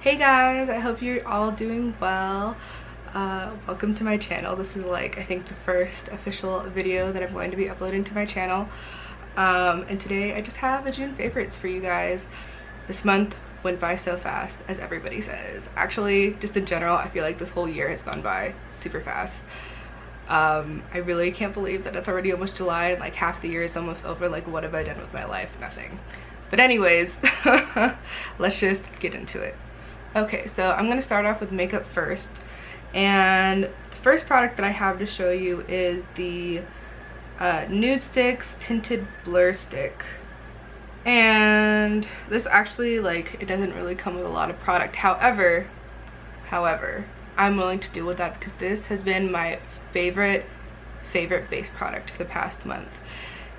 Hey guys, I hope you're all doing well. Welcome to my channel. This is like I think the first official video that I'm going to be uploading to my channel. And today I just have a June favorites for you guys. This month went by so fast, as everybody says. Actually, just in general, I feel like this whole year has gone by super fast. I really can't believe that it's already almost July and like half the year is almost over. Like, what have I done with my life? Nothing. But anyways, let's just get into it. Okay, so I'm going to start off with makeup first, and the first product that I have to show you is the Nudestix Tinted Blur Stick. And this actually, like, it doesn't really come with a lot of product. However, I'm willing to deal with that because this has been my favorite base product for the past month.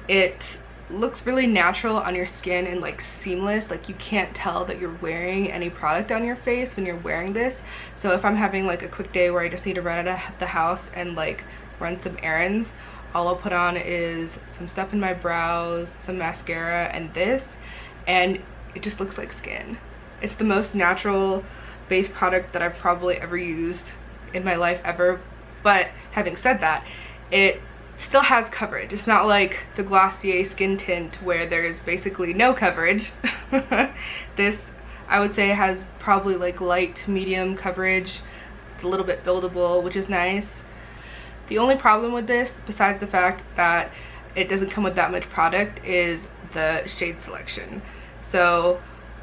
It looks really natural on your skin and like seamless. Like, you can't tell that you're wearing any product on your face when you're wearing this. So if I'm having like a quick day where I just need to run out of the house and like run some errands, all I'll put on is some stuff in my brows, some mascara, and this, and it just looks like skin. It's the most natural base product that I've probably ever used in my life ever. But having said that, it still has coverage. It's not like the Glossier skin tint where there's basically no coverage. This, I would say, has probably like light to medium coverage. It's a little bit buildable, which is nice. The only problem with this, besides the fact that it doesn't come with that much product, is the shade selection. So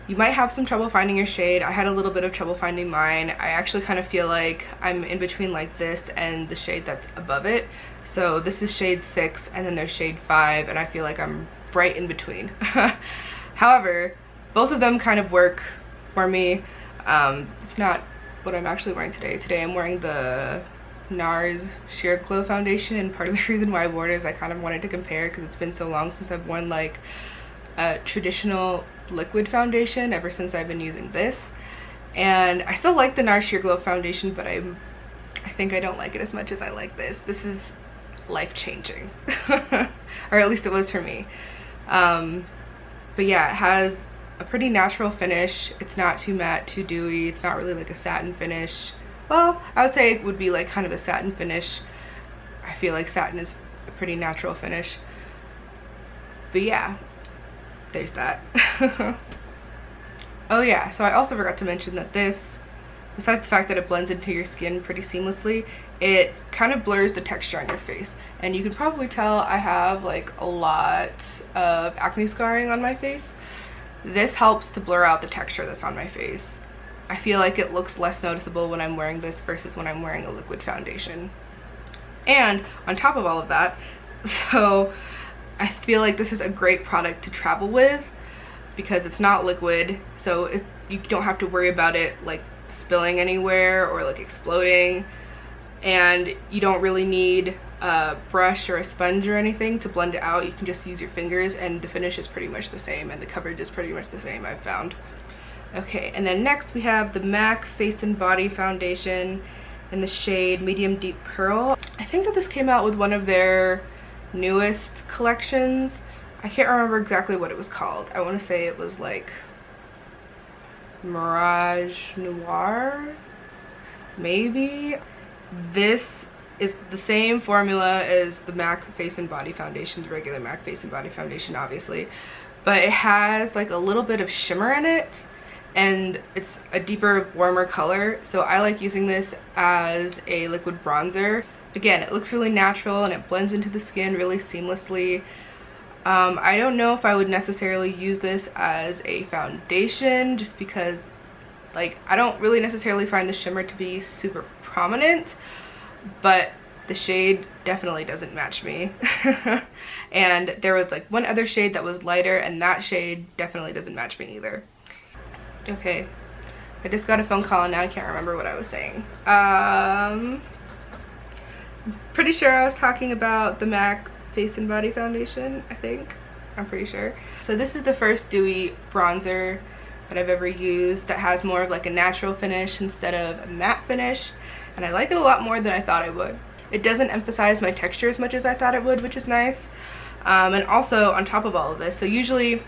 you might have some trouble finding your shade. I had a little bit of trouble finding mine. I actually kind of feel like I'm in between like this and the shade that's above it. So this is shade 6 and then there's shade 5, and I feel like I'm right in between. However, both of them kind of work for me. It's not what I'm actually wearing today. Today I'm wearing the NARS Sheer Glow foundation, and part of the reason why I wore it is I kind of wanted to compare because it's been so long since I've worn like a traditional liquid foundation ever since I've been using this. And I still like the NARS Sheer Glow foundation, but I think I don't like it as much as I like this. This is life-changing. Or at least it was for me. But yeah, it has a pretty natural finish. It's not too matte, too dewy. It's not really like a satin finish. Well, I would say it would be like kind of a satin finish. I feel like satin is a pretty natural finish. But yeah, there's that. Oh yeah, so I also forgot to mention that this, besides the fact that it blends into your skin pretty seamlessly, it kind of blurs the texture on your face. And you can probably tell I have like a lot of acne scarring on my face. This helps to blur out the texture that's on my face. I feel like it looks less noticeable when I'm wearing this versus when I'm wearing a liquid foundation. And on top of all of that, so I feel like this is a great product to travel with because it's not liquid, so you don't have to worry about it like spilling anywhere or like exploding, and you don't really need a brush or a sponge or anything to blend it out. You can just use your fingers and the finish is pretty much the same and the coverage is pretty much the same, I've found. Okay, and then next we have the MAC Face and Body Foundation in the shade Medium Deep Pearl. I think that this came out with one of their newest collections. I can't remember exactly what it was called. I want to say it was like Mirage Noir, maybe. This is the same formula as the MAC Face and Body Foundation, the regular MAC Face and Body Foundation obviously, but it has like a little bit of shimmer in it and it's a deeper, warmer color. So I like using this as a liquid bronzer. Again, it looks really natural and it blends into the skin really seamlessly. I don't know if I would necessarily use this as a foundation just because like I don't really necessarily find the shimmer to be super prominent, but the shade definitely doesn't match me. And there was like one other shade that was lighter and that shade definitely doesn't match me either. Okay, I just got a phone call and now I can't remember what I was saying. Pretty sure I was talking about the MAC Face and Body Foundation, I think. I'm pretty sure. So this is the first dewy bronzer that I've ever used that has more of like a natural finish instead of a matte finish, and I like it a lot more than I thought I would. It doesn't emphasize my texture as much as I thought it would, which is nice. And also on top of all of this, so usually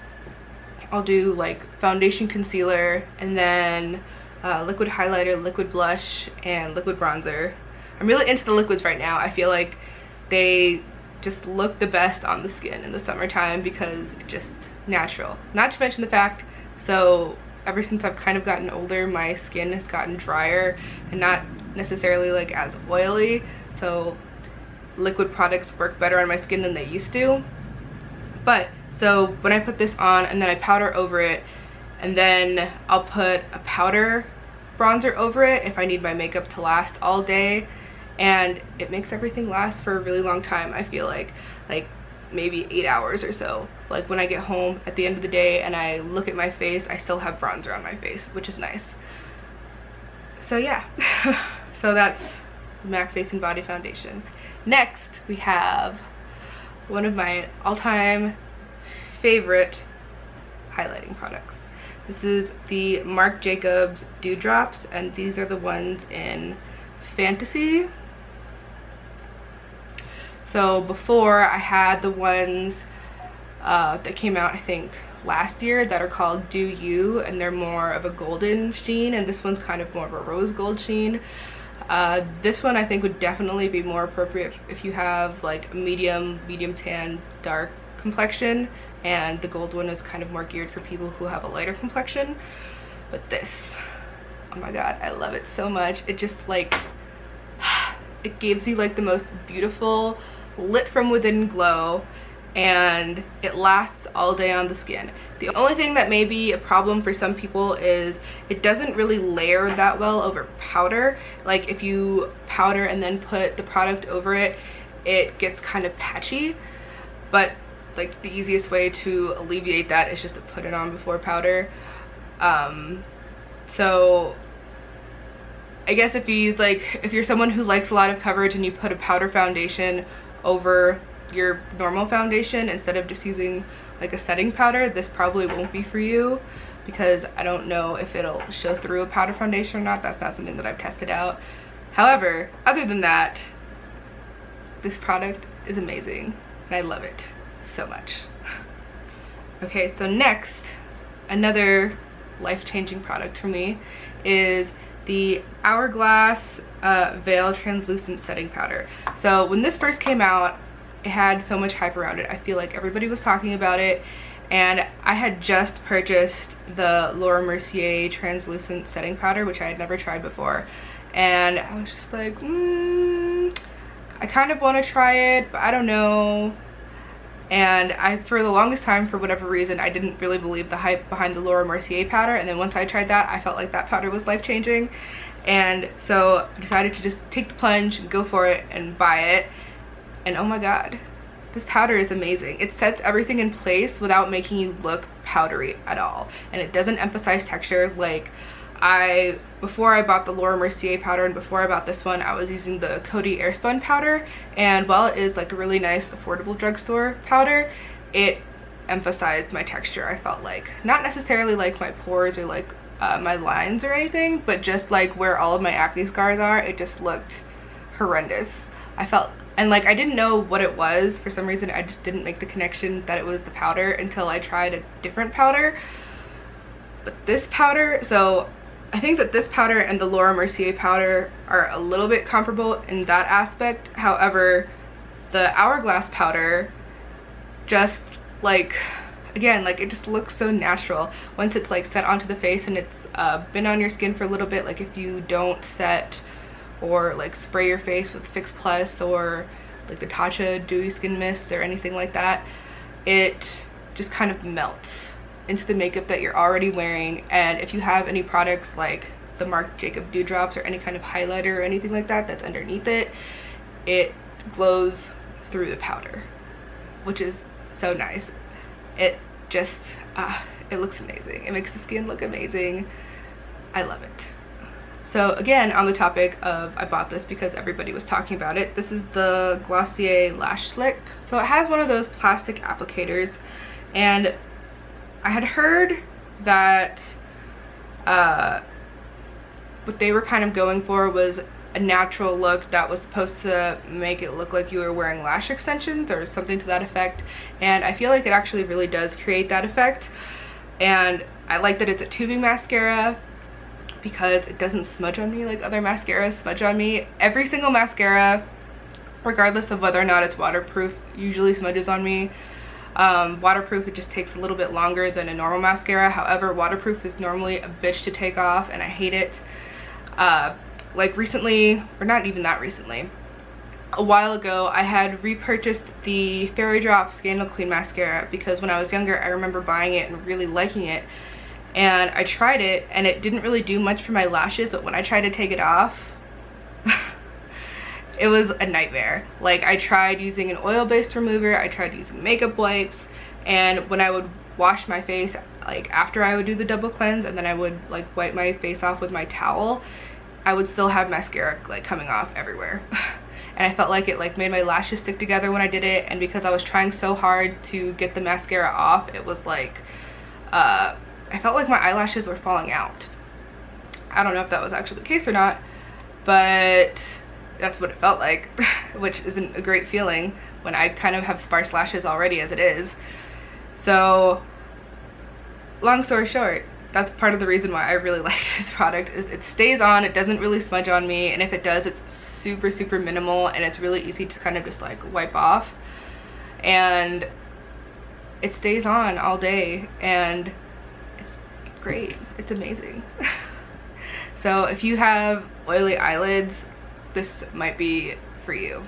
I'll do like foundation, concealer, and then liquid highlighter, liquid blush, and liquid bronzer. I'm really into the liquids right now. I feel like they just look the best on the skin in the summertime because it's just natural. Not to mention the fact, so ever since I've kind of gotten older, my skin has gotten drier and not necessarily like as oily, so liquid products work better on my skin than they used to. But so when I put this on and then I powder over it, and then I'll put a powder bronzer over it if I need my makeup to last all day, and it makes everything last for a really long time. I feel like maybe 8 hours or so. Like when I get home at the end of the day and I look at my face, I still have bronzer on my face, which is nice. So yeah. So that's MAC Face and Body Foundation. Next we have one of my all-time favorite highlighting products. This is the Marc Jacobs Dewdrops, and these are the ones in Fantasy. So before, I had the ones that came out I think last year that are called Do You, and they're more of a golden sheen, and this one's kind of more of a rose gold sheen. This one I think would definitely be more appropriate if you have like a medium tan, dark complexion, and the gold one is kind of more geared for people who have a lighter complexion. But this, oh my god, I love it so much. It just like, it gives you like the most beautiful lit from within glow, and it lasts all day on the skin. The only thing that may be a problem for some people is it doesn't really layer that well over powder. Like if you powder and then put the product over it, it gets kind of patchy. But like the easiest way to alleviate that is just to put it on before powder. So I guess if you use if you're someone who likes a lot of coverage and you put a powder foundation over your normal foundation instead of just using like a setting powder, this probably won't be for you, because I don't know if it'll show through a powder foundation or not. That's not something that I've tested out. However, other than that, this product is amazing and I love it so much. Okay, so next, another life-changing product for me is the Hourglass Veil Translucent Setting Powder. So when this first came out, it had so much hype around it. I feel like everybody was talking about it, and I had just purchased the Laura Mercier Translucent Setting Powder, which I had never tried before, and I was just like, I kind of want to try it, but I don't know. And for the longest time, for whatever reason, I didn't really believe the hype behind the Laura Mercier powder, and then once I tried that, I felt like that powder was life-changing. And so I decided to just take the plunge and go for it and buy it. And oh my god, this powder is amazing. It sets everything in place without making you look powdery at all, and it doesn't emphasize texture. Like before I bought the Laura Mercier powder and before I bought this one, I was using the Coty Airspun powder, and while it is like a really nice affordable drugstore powder, it emphasized my texture. I felt like, not necessarily like my pores or like my lines or anything, but just like where all of my acne scars are, it just looked horrendous. I felt, and like I didn't know what it was. For some reason I just didn't make the connection that it was the powder until I tried a different powder. But this powder, so I think that this powder and the Laura Mercier powder are a little bit comparable in that aspect. However, the Hourglass powder just like, again, like it just looks so natural once it's like set onto the face and it's been on your skin for a little bit. Like if you don't set or like spray your face with Fix Plus or like the Tatcha Dewy Skin Mist or anything like that, it just kind of melts into the makeup that you're already wearing. And if you have any products like the Marc Jacobs Dewdrops or any kind of highlighter or anything like that that's underneath it, it glows through the powder, which is so nice. It just it looks amazing. It makes the skin look amazing. I love it. So again, on the topic of, I bought this because everybody was talking about it, this is the Glossier Lash Slick. So it has one of those plastic applicators, and I had heard that what they were kind of going for was a natural look that was supposed to make it look like you were wearing lash extensions or something to that effect, and I feel like it actually really does create that effect. And I like that it's a tubing mascara, because it doesn't smudge on me like other mascaras smudge on me. Every single mascara, regardless of whether or not it's waterproof, usually smudges on me. Waterproof, it just takes a little bit longer than a normal mascara. However, waterproof is normally a bitch to take off, and I hate it. Like recently, or not even that recently, a while ago, I had repurchased the Fairy Drop Scandal Queen mascara because when I was younger, I remember buying it and really liking it. And I tried it, and it didn't really do much for my lashes, but when I tried to take it off, it was a nightmare. Like, I tried using an oil-based remover, I tried using makeup wipes, and when I would wash my face, like after I would do the double cleanse and then I would like wipe my face off with my towel, I would still have mascara like coming off everywhere. And I felt like it like made my lashes stick together when I did it, and because I was trying so hard to get the mascara off, it was like I felt like my eyelashes were falling out. I don't know if that was actually the case or not, but that's what it felt like, which isn't a great feeling when I kind of have sparse lashes already as it is. So long story short, that's part of the reason why I really like this product, is it stays on, it doesn't really smudge on me, and if it does, it's super minimal, and it's really easy to kind of just like wipe off, and it stays on all day, and it's great. It's amazing. So if you have oily eyelids, this might be for you.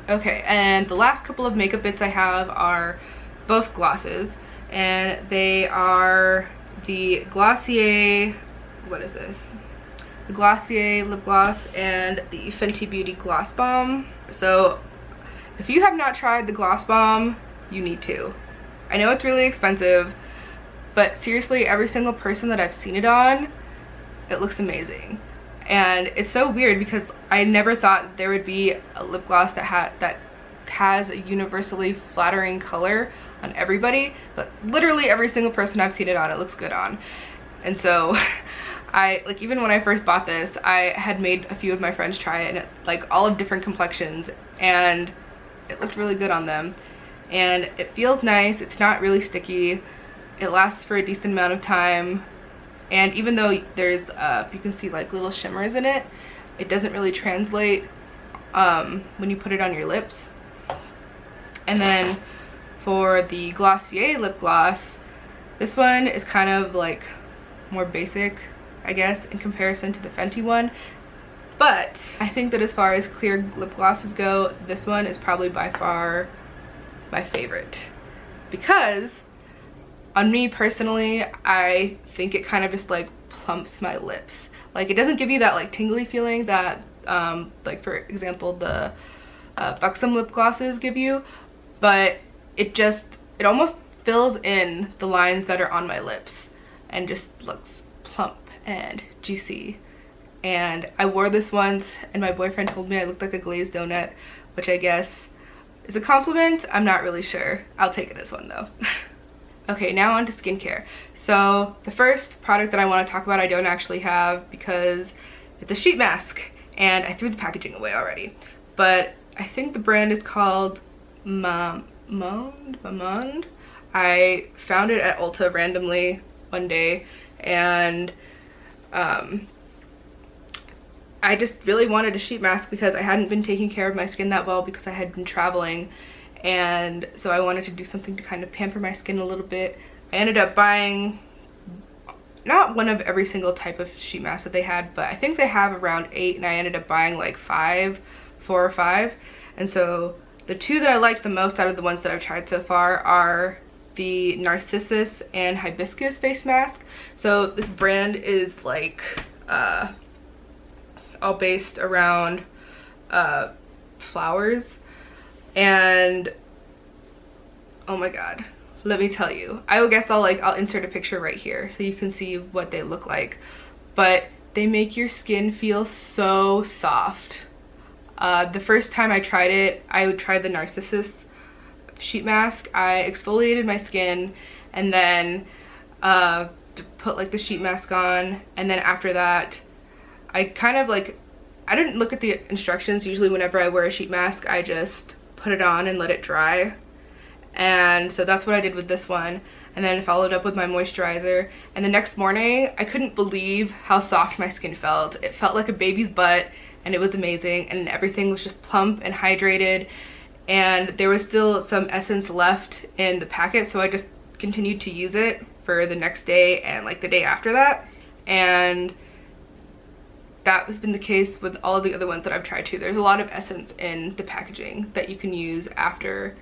Okay, and the last couple of makeup bits I have are both glosses, and they are the Glossier, what is this? The Glossier Lip Gloss and the Fenty Beauty Gloss Bomb. So if you have not tried the Gloss Bomb, you need to. I know it's really expensive, but seriously, every single person that I've seen it on, it looks amazing. And it's so weird because I never thought there would be a lip gloss that has a universally flattering color on everybody, but literally every single person I've seen it on, it looks good on. And so I like, even when I first bought this, I had made a few of my friends try it, and it, like all of different complexions, and it looked really good on them. And it feels nice, it's not really sticky, it lasts for a decent amount of time. And even though there's you can see like little shimmers in it, it doesn't really translate when you put it on your lips. And then for the Glossier lip gloss, this one is kind of like more basic, I guess, in comparison to the Fenty one. But I think that as far as clear lip glosses go, this one is probably by far my favorite, because on me personally, I think it kind of just like plumps my lips. Like, it doesn't give you that like tingly feeling that like for example the Buxom lip glosses give you, but it almost fills in the lines that are on my lips and just looks plump and juicy. And I wore this once and my boyfriend told me I looked like a glazed donut, which I guess is a compliment. I'm not really sure. I'll take it as one though. Okay, now on to skincare. So the first product that I want to talk about I don't actually have because it's a sheet mask and I threw the packaging away already. But I think the brand is called Mamonde. I found it at Ulta randomly one day, and I just really wanted a sheet mask because I hadn't been taking care of my skin that well because I had been traveling, and so I wanted to do something to kind of pamper my skin a little bit. I ended up buying not one of every single type of sheet mask that they had, but I think they have around 8, and I ended up buying like 4 or 5. And so the two that I like the most out of the ones that I've tried so far are the Narcissus and Hibiscus face mask. So this brand is like all based around flowers, and oh my god, let me tell you, I guess I'll insert a picture right here so you can see what they look like, but they make your skin feel so soft. The first time I tried it, I would try the Narcissus sheet mask. I exfoliated my skin and then put like the sheet mask on, and then after that I kind of like, I didn't look at the instructions. Usually whenever I wear a sheet mask, I just put it on and let it dry. And so that's what I did with this one. and then followed up with my moisturizer. And the next morning, I couldn't believe how soft my skin felt. It felt like a baby's butt, and it was amazing, and everything was just plump and hydrated, and there was still some essence left in the packet, so I just continued to use it for the next day and like the day after that. And that has been the case with all of the other ones that I've tried too. There's a lot of essence in the packaging that you can use after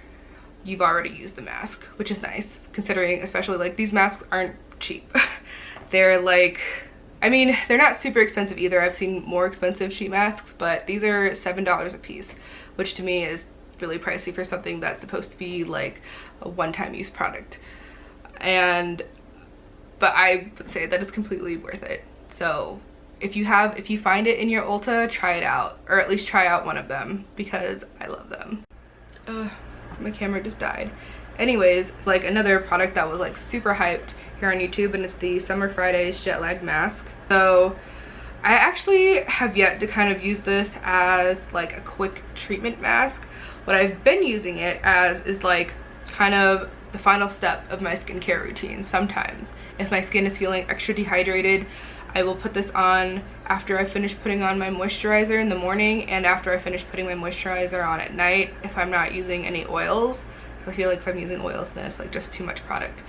you've already used the mask, which is nice, considering especially like these masks aren't cheap. They're like, I mean, they're not super expensive either. I've seen more expensive sheet masks, but these are $7 a piece, which to me is really pricey for something that's supposed to be like a one-time use product. But I would say that it's completely worth it. So if you find it in your Ulta, try it out, or at least try out one of them, because I love them. My camera just died. Anyways, it's like another product that was like super hyped here on YouTube, and it's the Summer Fridays Jet Lag Mask. So I actually have yet to kind of use this as like a quick treatment mask. What I've been using it as is like kind of the final step of my skincare routine. Sometimes if my skin is feeling extra dehydrated, I will put this on after I finish putting on my moisturizer in the morning, and after I finish putting my moisturizer on at night if I'm not using any oils. I feel like if I'm using oils, then it's like just too much product.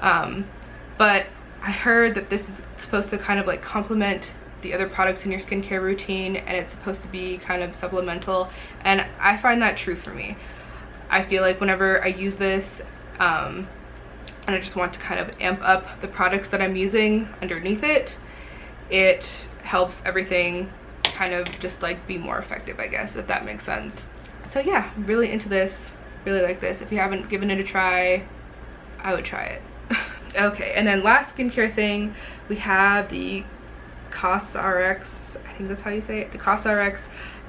But I heard that this is supposed to kind of like complement the other products in your skincare routine, and it's supposed to be kind of supplemental, and I find that true for me. I feel like whenever I use this and I just want to kind of amp up the products that I'm using underneath it, it helps everything kind of just like be more effective, I guess, if that makes sense. So yeah, I'm really into this, really like this. If you haven't given it a try, I would try it. Okay, and then last skincare thing, we have the CosRx, I think that's how you say it, the CosRx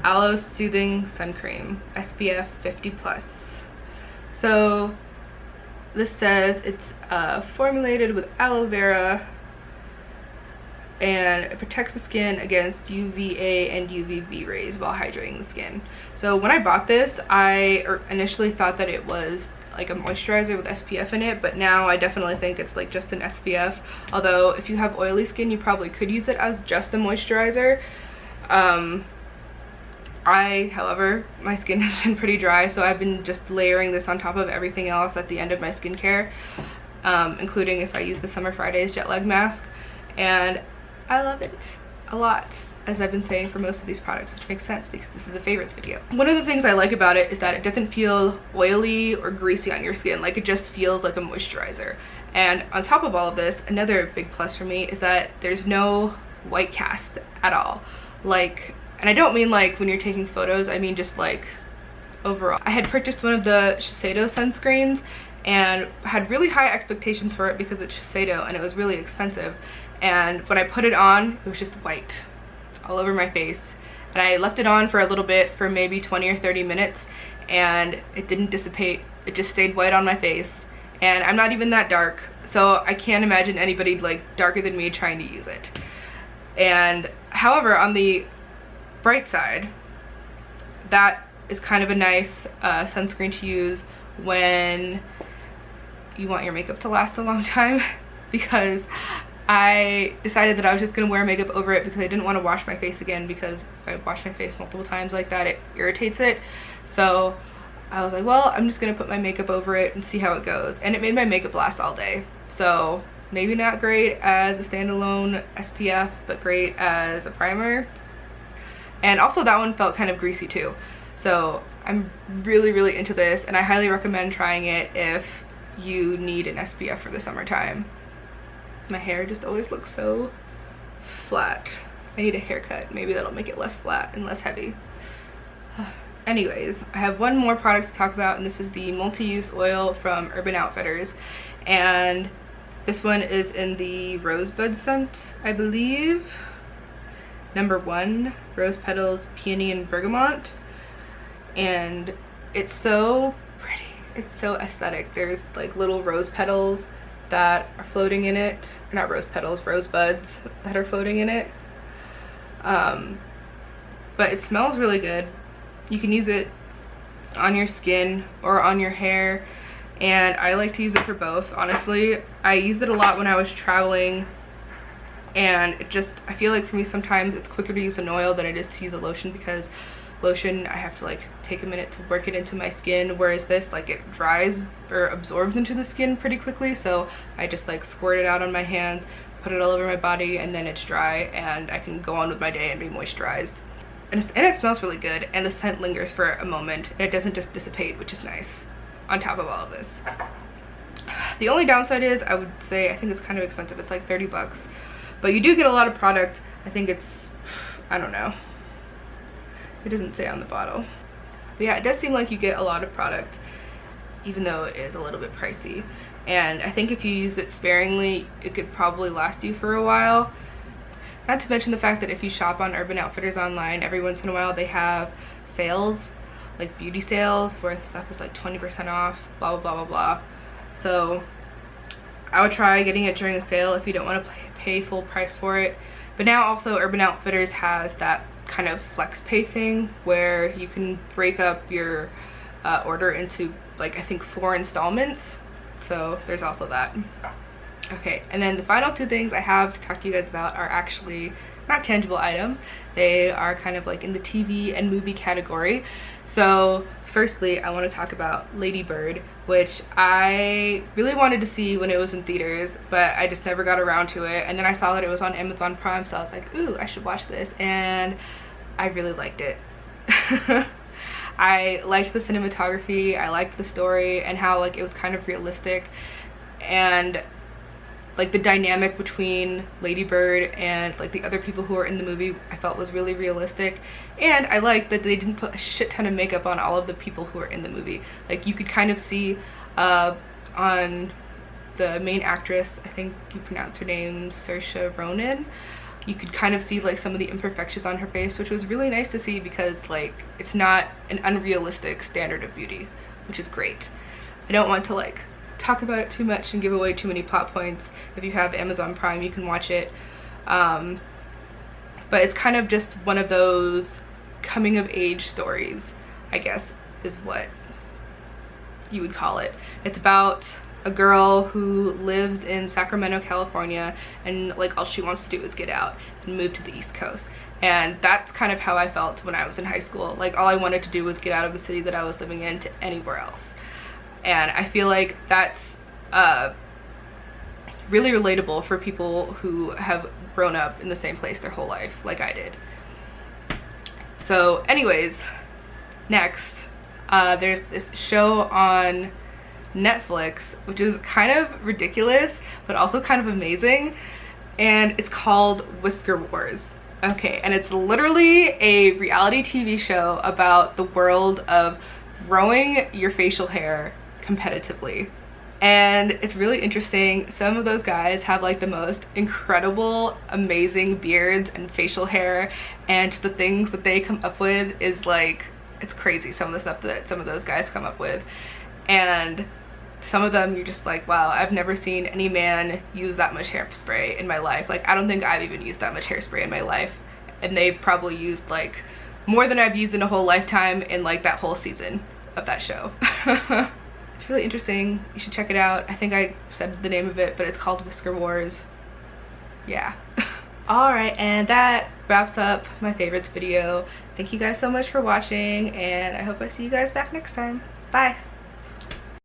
Aloe Soothing Sun Cream, SPF 50+. So this says it's formulated with aloe vera, and it protects the skin against UVA and UVB rays while hydrating the skin. So when I bought this, I initially thought that it was like a moisturizer with SPF in it, but now I definitely think it's like just an SPF. Although if you have oily skin, you probably could use it as just a moisturizer. However, my skin has been pretty dry, so I've been just layering this on top of everything else at the end of my skincare, including if I use the Summer Fridays Jet Lag Mask, and I love it a lot, as I've been saying for most of these products, which makes sense because this is a favorites video. One of the things I like about it is that it doesn't feel oily or greasy on your skin. Like, it just feels like a moisturizer. And on top of all of this, another big plus for me is that there's no white cast at all. Like, and I don't mean like when you're taking photos, I mean just like overall. I had purchased one of the Shiseido sunscreens and had really high expectations for it because it's Shiseido and it was really expensive. And when I put it on, it was just white all over my face. And I left it on for a little bit, for maybe 20 or 30 minutes, and it didn't dissipate. It just stayed white on my face. And I'm not even that dark, so I can't imagine anybody like darker than me trying to use it. And however, on the bright side, that is kind of a nice sunscreen to use when you want your makeup to last a long time, because I decided that I was just gonna wear makeup over it because I didn't want to wash my face again, because if I wash my face multiple times like that, it irritates it. So I was like, well, I'm just gonna put my makeup over it and see how it goes. And it made my makeup last all day. So maybe not great as a standalone SPF, but great as a primer. And also that one felt kind of greasy too. So I'm really, really into this, and I highly recommend trying it if you need an SPF for the summertime. My hair just always looks so flat. I need a haircut. Maybe that'll make it less flat and less heavy. Anyways, I have one more product to talk about, and this is the multi-use oil from Urban Outfitters. And this one is in the Rosebud scent, I believe. Number 1, Rose Petals, Peony, and Bergamot. And it's so pretty. It's so aesthetic. There's like little rose petals that are floating in it. Not rose petals, rosebuds that are floating in it. But it smells really good. You can use it on your skin or on your hair, and I like to use it for both. Honestly, I used it a lot when I was traveling, and I feel like for me sometimes it's quicker to use an oil than it is to use a lotion, because lotion I have to like take a minute to work it into my skin, whereas this, like, it dries or absorbs into the skin pretty quickly, so I just like squirt it out on my hands, put it all over my body, and then it's dry and I can go on with my day and be moisturized. And it smells really good, and the scent lingers for a moment and it doesn't just dissipate, which is nice on top of all of this. The only downside is, I would say, I think it's kind of expensive. It's like 30 bucks, but you do get a lot of product. I think it's, I don't know, it doesn't say on the bottle, but yeah, it does seem like you get a lot of product, even though it is a little bit pricey. And I think if you use it sparingly, it could probably last you for a while. Not to mention the fact that if you shop on Urban Outfitters online, every once in a while they have sales, like beauty sales, where stuff is like 20% off, blah blah blah blah blah. So I would try getting it during a sale if you don't want to pay full price for it. But now also Urban Outfitters has that kind of flex pay thing where you can break up your order into, like, I think 4 installments. So there's also that. Okay, and then the final 2 things I have to talk to you guys about are actually not tangible items. They are kind of like in the TV and movie category. So firstly, I want to talk about Lady Bird, which I really wanted to see when it was in theaters, but I just never got around to it. And then I saw that it was on Amazon Prime, so I was like, ooh, I should watch this, and I really liked it. I liked the cinematography, I liked the story, and how, like, it was kind of realistic, and like the dynamic between Lady Bird and like the other people who are in the movie I felt was really realistic. And I liked that they didn't put a shit ton of makeup on all of the people who are in the movie. Like, you could kind of see on the main actress, I think you pronounce her name Saoirse Ronan, you could kind of see like some of the imperfections on her face, which was really nice to see, because like it's not an unrealistic standard of beauty, which is great. I don't want to like talk about it too much and give away too many plot points. If you have Amazon Prime, you can watch it, but it's kind of just one of those coming of age stories, I guess is what you would call it. It's about a girl who lives in Sacramento, California, and like all she wants to do is get out and move to the East Coast. And that's kind of how I felt when I was in high school. Like, all I wanted to do was get out of the city that I was living in to anywhere else. And I feel like that's really relatable for people who have grown up in the same place their whole life, like I did. So anyways, next, there's this show on Netflix, which is kind of ridiculous but also kind of amazing, and it's called Whisker Wars. Okay, and it's literally a reality TV show about the world of growing your facial hair competitively, and it's really interesting. Some of those guys have like the most incredible, amazing beards and facial hair, and just the things that they come up with is like, it's crazy, some of the stuff that some of those guys come up with. And some of them you're just like, wow, I've never seen any man use that much hairspray in my life. Like, I don't think I've even used that much hairspray in my life, and they've probably used like more than I've used in a whole lifetime in like that whole season of that show. It's really interesting. You should check it out. I think I said the name of it, but it's called Whisker Wars. Yeah. Alright, and that wraps up my favorites video. Thank you guys so much for watching, and I hope I see you guys back next time. Bye.